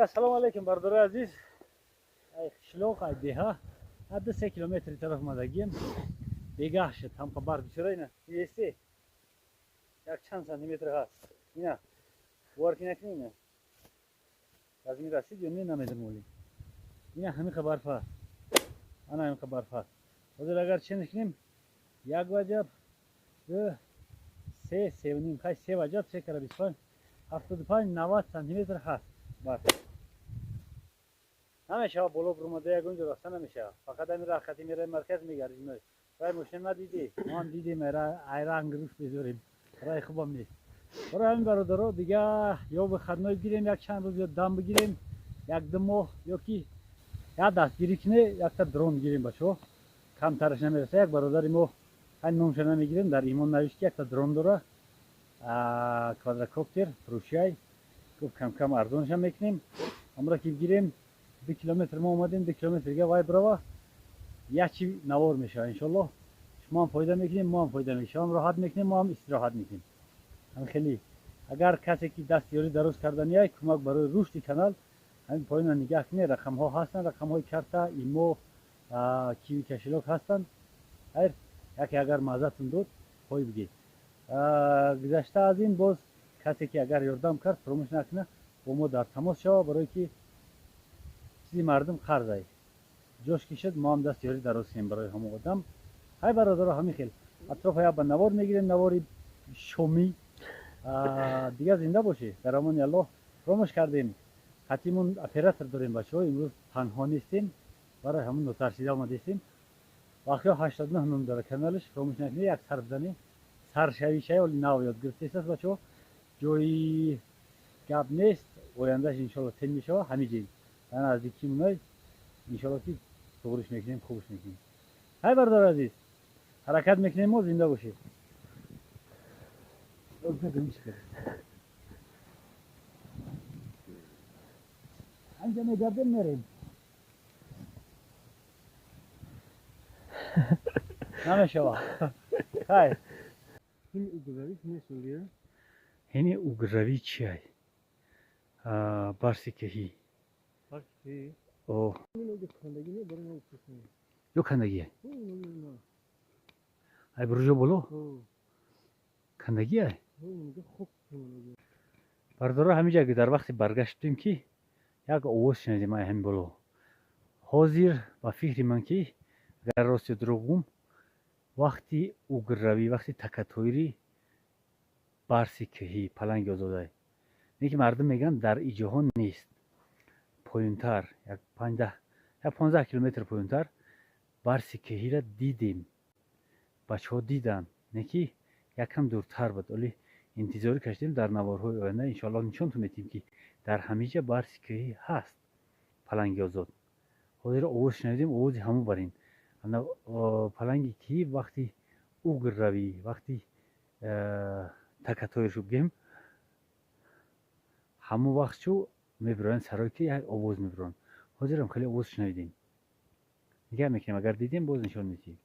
Assalomu alaykum bardorar aziz. Qishloq aydeha. Hadda 3 kilometr tarafmadagim. Begah shid. Hamqa barq tushirayna. Yesi. Yak chand santimetr hast. Ina. Workinakni ina. Lazmi rasid yo nenamedim olim. Ina hamiqa barfa. Ana hamiqa barfa. Hozir agar cheniknim yak vajab sevnim kay sevajab 3 kara 25 75 90 santimetr hast. Barf. نمیشه بالا برموده یکونجا راست نمیشه فقط همین راحتی میره مرکز میگردیم رای ماشین ندیدی ما هم دیدیم ایران گروش بذاریم رای خوبم نیست برای همین برادرها دیگه یا به خدمت بگیریم یک چند روز یا دم بگیریم یک دو ماه یا کی یا دستگیری کنه یک تا درون گیریم بچه کم ترش نمیرسه یک برادری ما همین نامش نمیگیریم در ایمان نوشت یک تا درون داره کوادراکوپتر روشیای گفت کم کم ارزونش هم میکنیم امروز که بگیریم 2 kilometre ما اومدیم 2 kilometre دیگه وای برو یک چی نوار میشه انشالله شما هم فایده میکنیم ما هم فایده میکنیم شما هم راحت میکنیم ما هم استراحت میکنیم همین خیلی اگر کسی که دستیاری درست کردن یا کمک برای رشد کانال همین پایین نگاه کنید رقم ها هستن رقم های کرتا ایمو کیوی کشلوک هستن هر یکی اگر مازتون داد پای بگید گذشته از این باز کسی که اگر یاردم کرد فراموش نکنه با ما در تماس شو برای که چیزی مردم قرض ای جوش کشید ما هم دستیاری درست کنیم برای همه آدم های برادرها همین خیلی اطراف یا به نوار میگیریم نواری شومی دیگه زنده باشه در امان الله فراموش کردیم حتیمون اپراتور داریم بچه ها امروز تنها نیستیم برای همون نوترسیده آمدیستیم واقعا 89 نام داره کانالش فراموش نکنید یک سر بزنید سر شویشه ولی نو یاد گرفته است بچه ها جوی گپ نیست آیندهش انشالله تن میشه همینجوری انا از یکی منای انشالله که توغرش میکنیم خوبش میکنیم های برادر عزیز حرکت میکنیم و زنده باشید اینجا میگردیم میریم نمیشه خیر این اوگروی نسولیه اینی اوگروی چیه برسی کهی Parti. او Yine de kandagini barın olsun. یو کندگیه Ne? ای بروجو بولو O. کندگیه Ne de hop ne? برادرها همینجا که در وقتی برگشتیم که یک آواز شنیدیم ای همین بولو حاضر و فکر من که اگر راست دروغم وقتی اوگروی وقتی تکتویری برسی کهی پلنگ آزاده اینه که مردم میگن در ای جهان نیست پایینتر یک 15 کیلومتر پایینتر برسی کهی را دیدیم بچه ها دیدن نه که یکم دورتر بود ولی انتظاری کشیدیم در نوارهای آینده انشالله نشون میدیم که در همینجا برسی کهی هست پلنگ آزاد حاضر آواز شنیدیم آواز همو برین پلنگی که وقتی اوگروی وقتی تکتایش رو بگیم همو وقت شو میبرن سرای که یک آواز میبرن حاضر هم خیلی آواز شنیدیم نگه میکنیم اگر دیدیم باز نشون میدیم